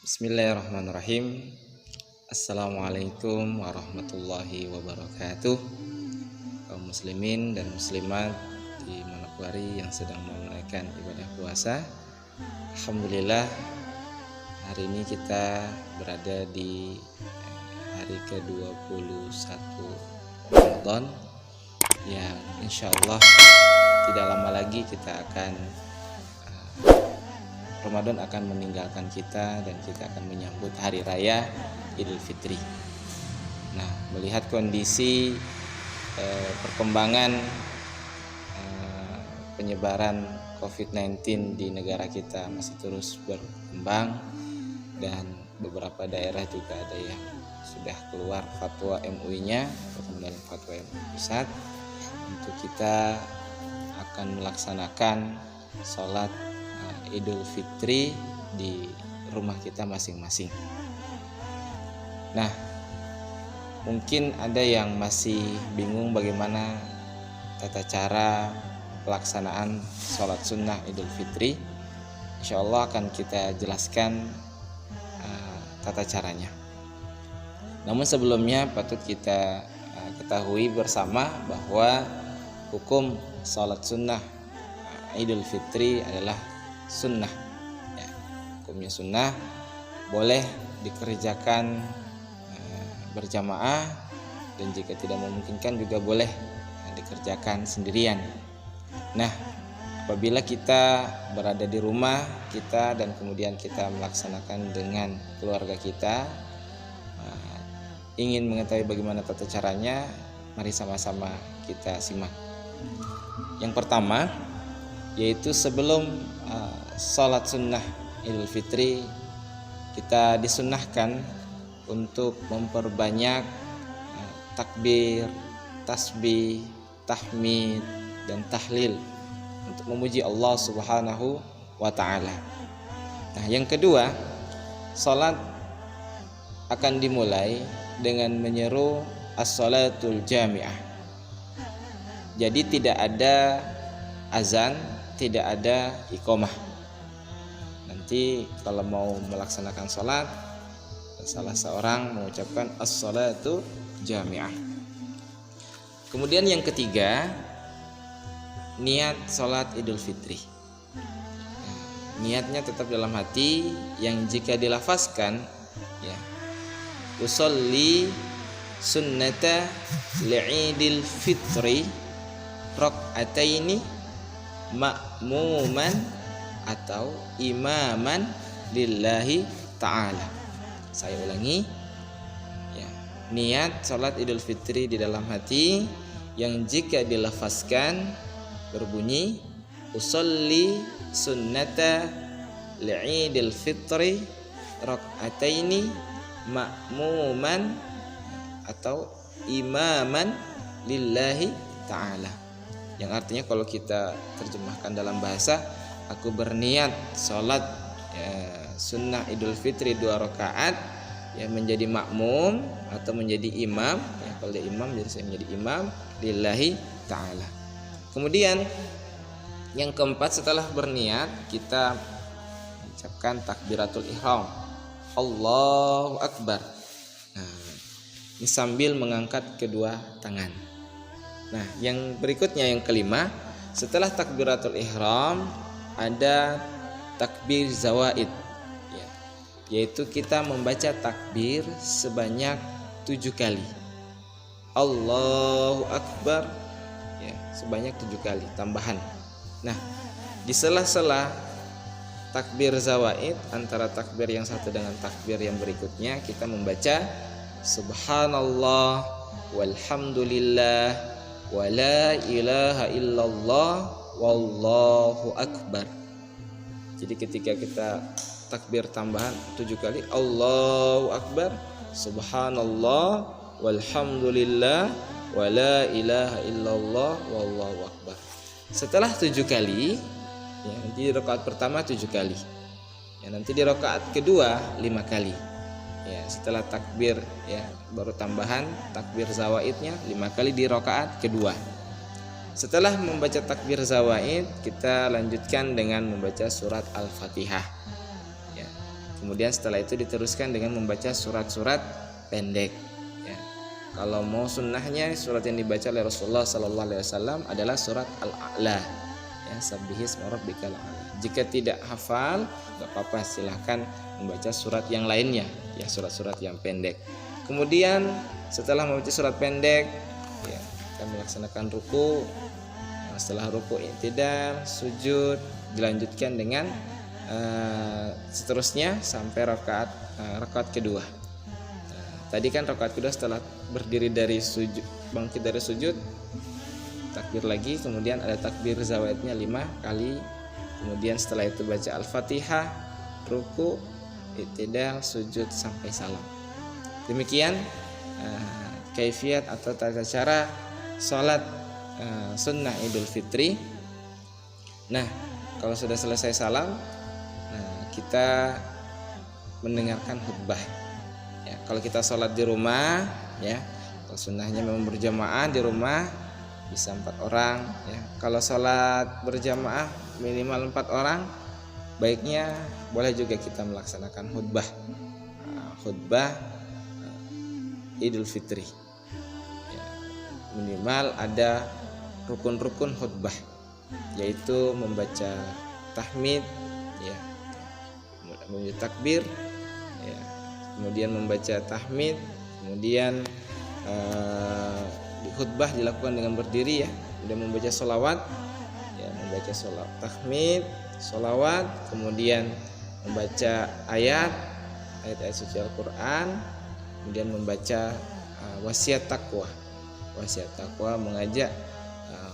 Bismillahirrahmanirrahim. Assalamualaikum warahmatullahi wabarakatuh. Kaum muslimin dan muslimat di Manokwari yang sedang menunaikan ibadah puasa, alhamdulillah hari ini kita berada di hari ke-21 Ramadan yang insyaallah tidak lama lagi kita akan Ramadan akan meninggalkan kita dan kita akan menyambut hari raya Idul Fitri. Nah, melihat kondisi perkembangan penyebaran COVID-19 di negara kita masih terus berkembang dan beberapa daerah juga ada yang sudah keluar fatwa MUI-nya atau dalam fatwa MUI pusat untuk kita akan melaksanakan sholat Idul Fitri di rumah kita masing-masing. Nah, mungkin ada yang masih bingung bagaimana tata cara pelaksanaan sholat sunnah Idul Fitri. Insya Allah akan kita jelaskan tata caranya. Namun sebelumnya patut kita ketahui bersama bahwa hukum sholat sunnah Idul Fitri adalah sunnah ya, hukumnya sunnah, boleh dikerjakan berjamaah dan jika tidak memungkinkan juga boleh dikerjakan sendirian. Nah, apabila kita berada di rumah kita dan kemudian kita melaksanakan dengan keluarga kita, ingin mengetahui bagaimana tata caranya, mari sama-sama kita simak. Yang pertama yaitu sebelum sholat sunnah Idul Fitri, kita disunnahkan untuk memperbanyak takbir, tasbih, tahmid, dan tahlil untuk memuji Allah Subhanahu wa ta'ala. Nah, yang kedua, sholat akan dimulai dengan menyeru as-shalatul jami'ah. Jadi tidak ada azan, tidak ada iqamah. Nanti kalau mau melaksanakan sholat, salah seorang mengucapkan as-shalatu jami'ah. Kemudian yang ketiga, niat sholat Idul Fitri. Niatnya tetap dalam hati, yang jika dilafazkan ya, usolli sunnata li'idil fitri raq'ataini ma'muman atau imaman lillahi ta'ala. Saya ulangi ya, niat salat Idul Fitri di dalam hati yang jika dilafazkan berbunyi usolli sunnata li'idil fitri raq'ataini ma'muman atau imaman lillahi ta'ala, yang artinya kalau kita terjemahkan dalam bahasa, aku berniat sholat sunnah Idul Fitri 2 rakaat ya, menjadi makmum atau menjadi imam ya, kalau dia imam jadi saya menjadi imam lillahi ta'ala. Kemudian yang keempat, setelah berniat kita mengucapkan takbiratul ihram, Allahu Akbar. Nah, ini sambil mengangkat kedua tangan. Nah, yang berikutnya yang kelima, setelah takbiratul ihram ada takbir zawaid ya, yaitu kita membaca takbir sebanyak 7 kali. Allahu Akbar ya, sebanyak 7 kali tambahan. Nah, di sela-sela takbir zawaid, antara takbir yang satu dengan takbir yang berikutnya, kita membaca subhanallah walhamdulillah wa la ilaha illallah wallahu akbar. Jadi ketika kita takbir tambahan 7 kali, Allahu Akbar, subhanallah walhamdulillah wa la ilaha illallah wallahu akbar. Setelah 7 kali ya, nanti di rakaat pertama 7 kali ya, nanti di rakaat kedua 5 kali ya, setelah takbir ya baru tambahan takbir zawaidnya 5 kali di rakaat kedua. Setelah membaca takbir zawaid, kita lanjutkan dengan membaca surat Al-Fatihah ya. Kemudian setelah itu diteruskan dengan membaca surat-surat pendek. Ya. Kalau mau sunnahnya surat yang dibaca oleh Rasulullah Sallallahu Alaihi Wasallam adalah surat Al-A'la. Ya, Sabbihisma rabbikal a'la. Jika tidak hafal, nggak apa-apa, silahkan membaca surat yang lainnya, ya surat-surat yang pendek. Kemudian setelah membaca surat pendek, ya, kita melaksanakan ruku. Setelah ruku i'tidal, sujud, dilanjutkan dengan seterusnya sampai rakaat kedua. Tadi kan rakaat kedua setelah berdiri dari sujud, bangkit dari sujud, takbir lagi, kemudian ada takbir zawaidnya 5 kali. Kemudian setelah itu baca Al-Fatihah, ruku, i'tidal, sujud sampai salam. Demikian kaifiat atau tata cara salat sunnah Idul Fitri. Nah, kalau sudah selesai salam, kita mendengarkan khutbah. Ya, kalau kita sholat di rumah, ya, kalau sunnahnya memang berjamaah di rumah bisa 4 orang. Ya. Kalau sholat berjamaah minimal 4 orang, baiknya boleh juga kita melaksanakan khutbah, khutbah Idul Fitri. Ya, minimal ada rukun-rukun khutbah, yaitu membaca tahmid, ya, membaca takbir, ya, kemudian membaca tahmid, kemudian di khutbah dilakukan dengan berdiri, ya, kemudian membaca sholawat, ya, membaca sholawat tahmid, sholawat, kemudian membaca ayat suci Al-Quran, kemudian membaca wasiat takwa mengajak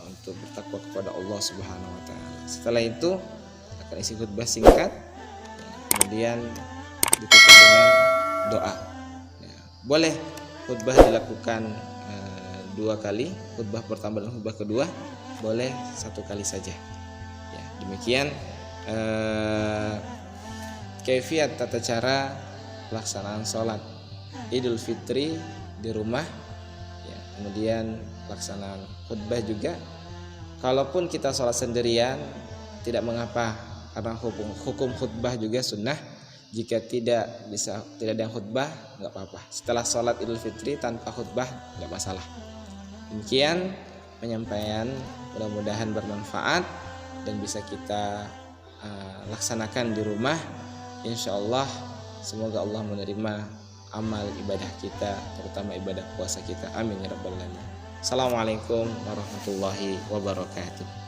untuk bertakwa kepada Allah Subhanahu wa taala. Setelah itu akan isi khutbah singkat, kemudian ditutup dengan doa. Ya, boleh khutbah dilakukan 2 kali, khutbah pertama dan khutbah kedua boleh 1 kali saja. Ya, demikian kaifiat tata cara pelaksanaan sholat Idul Fitri di rumah. Ya, kemudian pelaksanaan khutbah juga. Kalaupun kita sholat sendirian tidak mengapa, karena hukum khutbah juga sunnah. Jika tidak ada yang khutbah, nggak apa-apa. Setelah sholat Idul Fitri tanpa khutbah nggak masalah. Demikian penyampaian, mudah-mudahan bermanfaat dan bisa kita laksanakan di rumah. Insya Allah, semoga Allah menerima amal ibadah kita, terutama ibadah puasa kita. Amin ya rabbal alamin. Assalamualaikum warahmatullahi wabarakatuh.